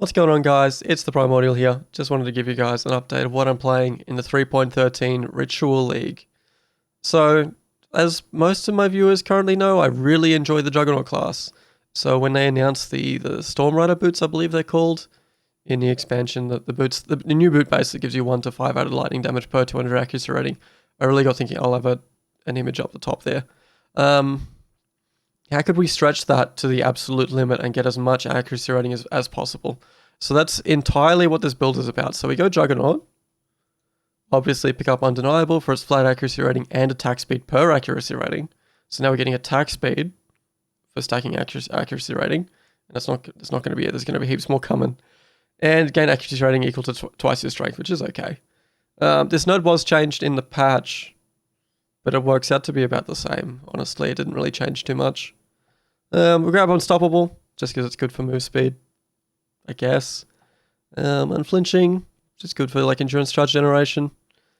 What's going on, guys? It's the Primordial here. Just wanted to give you guys an update of what I'm playing in the 3.13 Ritual League. So, as most of my viewers currently know, I really enjoy the Juggernaut class. So when they announced the Stormraider Boots, I believe they're called, in the expansion, the new boot base that gives you 1 to 5 added lightning damage per 200 accuracy rating, I really got thinking I'll have an image up the top there. How could we stretch that to the absolute limit and get as much accuracy rating as possible? So that's entirely what this build is about. So we go Juggernaut. Obviously pick up Undeniable for its flat accuracy rating and attack speed per accuracy rating. So now we're getting attack speed for stacking accuracy rating. And that's not going to be it. There's going to be heaps more coming. And gain accuracy rating equal to twice your strength, which is okay. This node was changed in the patch, but it works out to be about the same. Honestly, it didn't really change too much. We grab Unstoppable, just because it's good for move speed, I guess. Unflinching, just good for like endurance charge generation.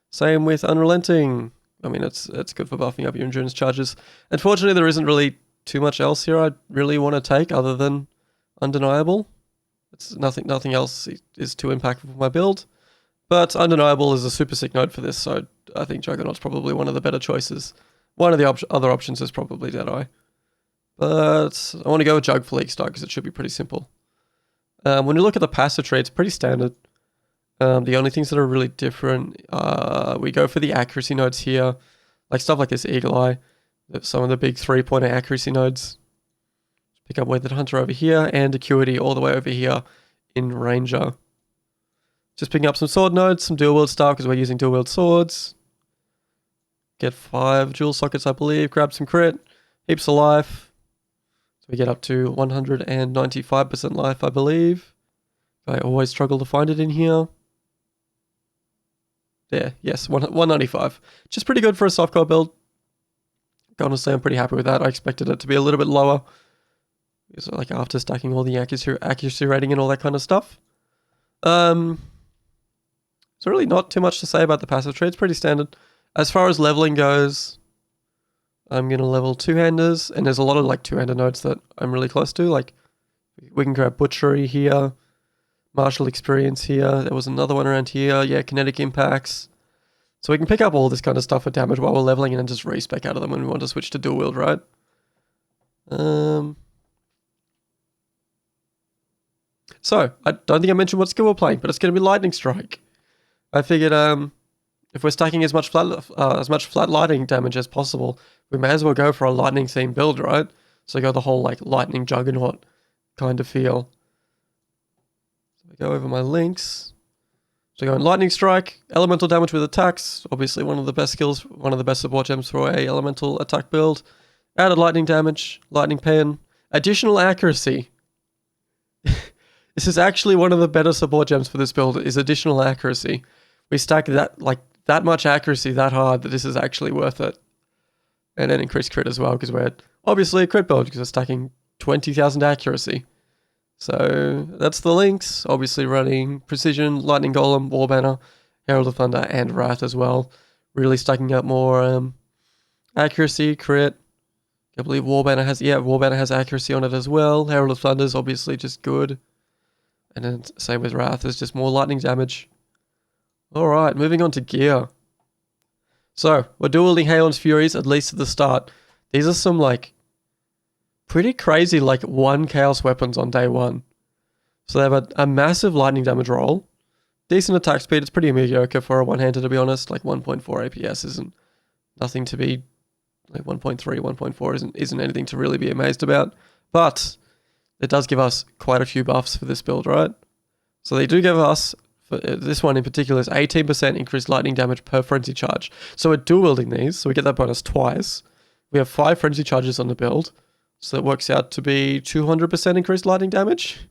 Same with Unrelenting. I mean, it's good for buffing up your endurance charges. Unfortunately, there isn't really too much else here I really want to take other than Undeniable. It's nothing else is too impactful for my build. But Undeniable is a super sick node for this, so I think Juggernaut's probably one of the better choices. One of the other options is probably Deadeye. But I want to go with Jug for League start because it should be pretty simple. When you look at the passive tree, it's pretty standard. The only things that are really different, we go for the accuracy nodes here, like stuff like this Eagle Eye, some of the big 3-pointer accuracy nodes. Pick up Weathered Hunter over here and Acuity all the way over here in Ranger. Just picking up some sword nodes, some dual wield stuff because we're using dual wield swords. Get 5 jewel sockets, I believe. Grab some crit, heaps of life. So we get up to 195% life, I believe. I always struggle to find it in here. There, yes, 195. Which is pretty good for a softcore build. Honestly, I'm pretty happy with that. I expected it to be a little bit lower. So like after stacking all the accuracy rating and all that kind of stuff. So really not too much to say about the passive tree. It's pretty standard. As far as leveling goes, I'm going to level 2-handers, and there's a lot of like 2-hander nodes that I'm really close to. Like we can grab Butchery here, Martial Experience here. There was another one around here. Yeah, Kinetic Impacts. So we can pick up all this kind of stuff for damage while we're leveling and then just respec out of them when we want to switch to dual wield, right? So I don't think I mentioned what skill we're playing, but it's going to be Lightning Strike. I figured if we're stacking as much flat lightning damage as possible, we may as well go for a lightning themed build, right? So go the whole like lightning juggernaut kind of feel. So I go over my links. So go in Lightning Strike, elemental damage with attacks, obviously one of the best skills, one of the best support gems for a elemental attack build. Added lightning damage, lightning pen, additional accuracy. This is actually one of the better support gems for this build, is additional accuracy. We stack that much accuracy that hard that this is actually worth it. And then increased crit as well, because we're obviously a crit build, because we're stacking 20,000 accuracy. So that's the links. Obviously running Precision, Lightning Golem, Warbanner, Herald of Thunder, and Wrath as well. Really stacking up more accuracy, crit. I believe Warbanner has accuracy on it as well. Herald of Thunder is obviously just good. And then same with Wrath, there's just more lightning damage. Alright, moving on to gear. So, we're dueling Hyaons Furies, at least at the start. These are some, like, pretty crazy, like, 1 Chaos weapons on day 1. So they have a massive lightning damage roll. Decent attack speed, it's pretty mediocre for a one-hander, to be honest. Like, 1.4 APS isn't nothing to be, like, 1.3, 1.4 isn't anything to really be amazed about. But it does give us quite a few buffs for this build, right? So they do give us, for this one in particular, is 18% increased lightning damage per frenzy charge. So we're dual wielding these, so we get that bonus twice. We have 5 frenzy charges on the build, so it works out to be 200% increased lightning damage,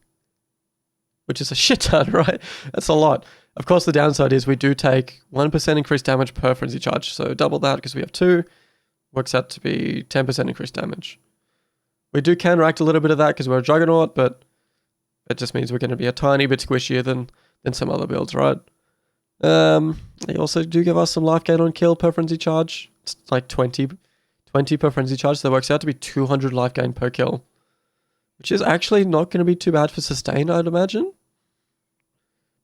which is a shit ton, right? That's a lot. Of course, the downside is we do take 1% increased damage per frenzy charge, so double that because we have 2. Works out to be 10% increased damage. We do counteract a little bit of that because we're a Juggernaut, but it just means we're going to be a tiny bit squishier than some other builds, right? They also do give us some life gain on kill per frenzy charge. It's like 20 per frenzy charge, so that works out to be 200 life gain per kill, which is actually not going to be too bad for sustain, I'd imagine.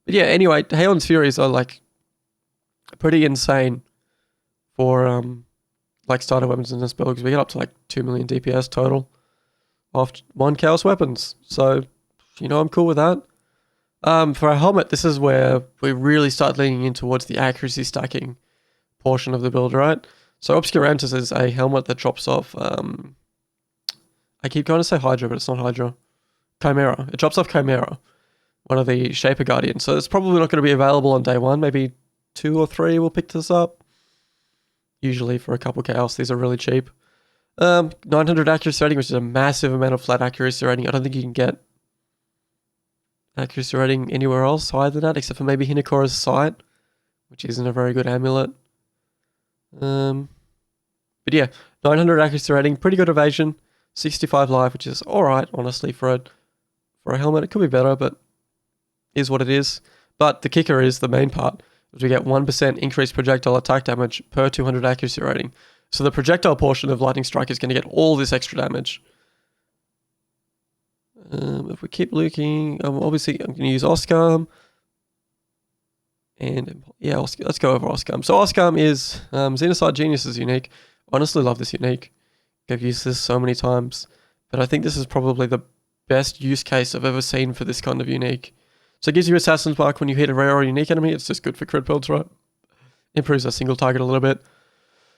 But yeah, anyway, Hyaons Furies are like pretty insane for like starter weapons in this build, because we get up to like 2 million DPS total off 1 Chaos weapons. So, you know, I'm cool with that. For our helmet, this is where we really start leaning in towards the accuracy stacking portion of the build, right? So Obscurantis is a helmet that drops off, I keep going to say Hydra, but it's not Hydra. Chimera. It drops off Chimera, one of the Shaper Guardians. So it's probably not going to be available on day 1. Maybe 2 or 3 will pick this up. Usually for a couple Chaos, these are really cheap. 900 accuracy rating, which is a massive amount of flat accuracy rating. I don't think you can get accuracy rating anywhere else higher than that, except for maybe Hinakora's Sight, which isn't a very good amulet. But yeah, 900 accuracy rating, pretty good evasion, 65 life, which is alright, honestly, for a helmet. It could be better, but is what it is. But the kicker is the main part, is we get 1% increased projectile attack damage per 200 accuracy rating. So the projectile portion of Lightning Strike is going to get all this extra damage. If we keep looking, obviously I'm going to use Oskarm. And yeah, let's go over Oskarm. So Oskarm is ZenoocideGenious is unique. Honestly love this unique. I've used this so many times. But I think this is probably the best use case I've ever seen for this kind of unique. So it gives you Assassin's Mark when you hit a rare or unique enemy. It's just good for crit builds, right? Improves our single target a little bit.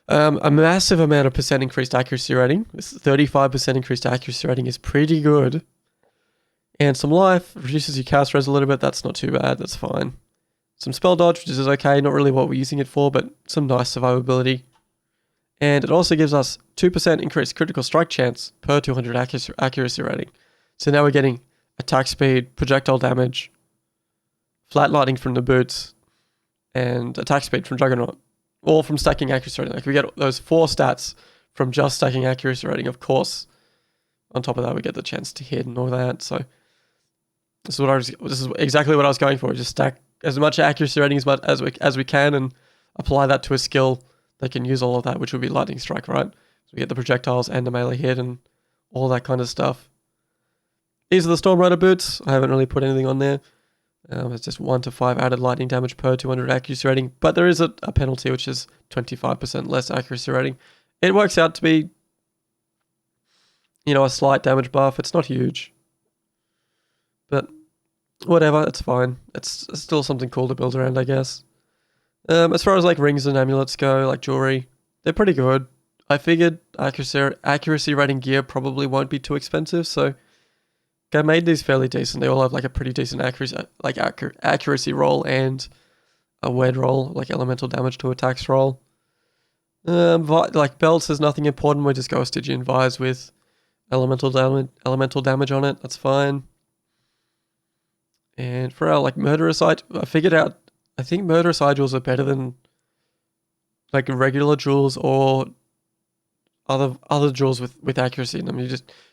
A massive amount of percent increased accuracy rating. This 35% increased accuracy rating is pretty good. And some life, reduces your cast res a little bit. That's not too bad, that's fine. Some spell dodge, which is okay, not really what we're using it for, but some nice survivability. And it also gives us 2% increased critical strike chance per 200 accuracy rating. So now we're getting attack speed, projectile damage, flat lightning from the boots, and attack speed from Juggernaut. All from stacking accuracy rating. Like we get those 4 stats from just stacking accuracy rating, of course. On top of that, we get the chance to hit and all that. So this is exactly what I was going for. Just stack as much accuracy rating as we can and apply that to a skill that can use all of that, which would be Lightning Strike, right? So we get the projectiles and the melee hit and all that kind of stuff. These are the Stormraider Boots. I haven't really put anything on there. It's just 1 to 5 added lightning damage per 200 accuracy rating, but there is a penalty, which is 25% less accuracy rating. It works out to be, you know, a slight damage buff. It's not huge, but whatever, it's fine. It's still something cool to build around, I guess. As far as like rings and amulets go, like jewelry, they're pretty good. I figured accuracy rating gear probably won't be too expensive, so I made these fairly decent. They all have like a pretty decent accuracy roll and a wed roll, like elemental damage to attacks roll. Like belts, there's nothing important. We just go Stygian Vise with elemental damage on it. That's fine. And for our like murderous eye, I figured out, I think murderous eye jewels are better than like regular jewels or other jewels with accuracy in them. You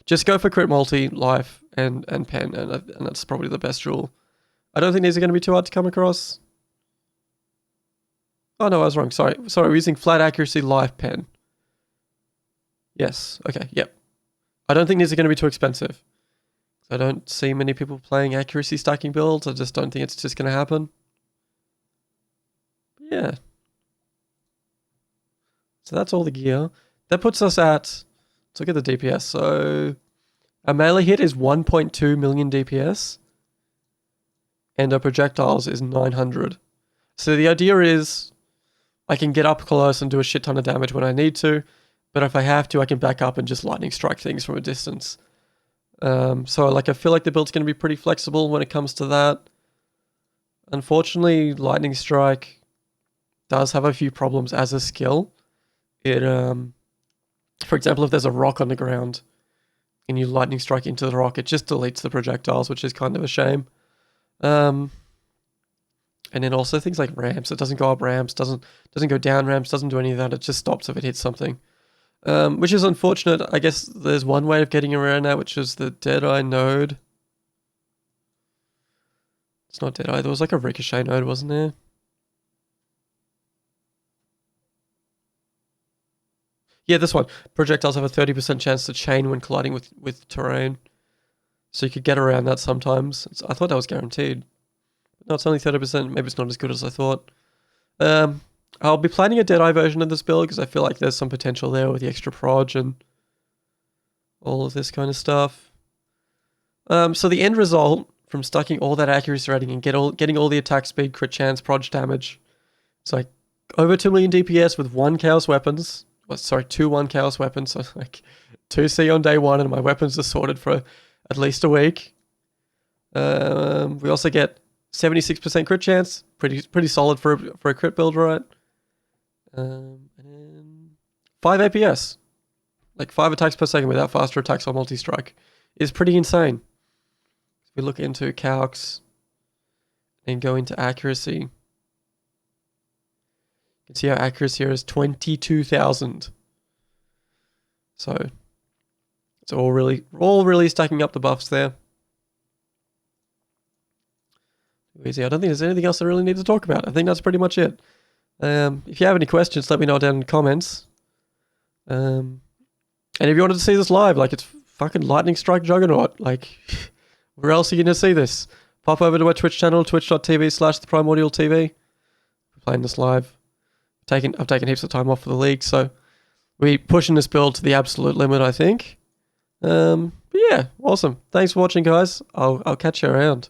just go for crit multi, life, and pen, and that's probably the best jewel. I don't think these are going to be too hard to come across. Oh no, I was wrong. Sorry, we're using flat accuracy, life, pen. Yes. Okay. Yep. I don't think these are going to be too expensive. I don't see many people playing accuracy stacking builds. I just don't think it's just going to happen. Yeah. So that's all the gear. That puts us at, let's look at the DPS. So a melee hit is 1.2 million DPS. And our projectiles is 900. So the idea is I can get up close and do a shit ton of damage when I need to. But if I have to, I can back up and just lightning strike things from a distance. So like I feel like the build's going to be pretty flexible when it comes to that. Unfortunately, lightning strike does have a few problems as a skill. It for example, if there's a rock on the ground and you lightning strike into the rock, it just deletes the projectiles, which is kind of a shame. And then also things like ramps, it doesn't go up ramps, doesn't go down ramps, doesn't do any of that. It just stops if it hits something. Which is unfortunate. I guess there's one way of getting around that, which is the Deadeye node. It's not Deadeye, there was like a Ricochet node, wasn't there? Yeah, this one. Projectiles have a 30% chance to chain when colliding with terrain. So you could get around that sometimes. I thought that was guaranteed. No, it's only 30%. Maybe it's not as good as I thought. I'll be planning a Deadeye version of this build because I feel like there's some potential there with the extra proj and all of this kind of stuff. So the end result from stacking all that accuracy rating and getting all the attack speed, crit chance, proj damage, it's like over 2 million DPS with 1 chaos weapons. Well, sorry, 2 1 chaos weapons. So like 2 C on day 1 and my weapons are sorted for at least a week. We also get 76% crit chance. Pretty solid for a crit build, right? And then 5 APS. Like 5 attacks per second without faster attacks or multi-strike is pretty insane. If we look into calcs and go into accuracy, you can see our accuracy here is 22,000. So it's all really stacking up the buffs there. Easy. I don't think there's anything else I really need to talk about. I think that's pretty much it. If you have any questions, let me know down in the comments. And if you wanted to see this live, like it's fucking Lightning Strike Juggernaut, like where else are you going to see this? Pop over to my Twitch channel, twitch.tv/theprimordialtv. We're playing this live. I've taken heaps of time off for the league, so we're pushing this build to the absolute limit, I think. But yeah, awesome. Thanks for watching, guys. I'll catch you around.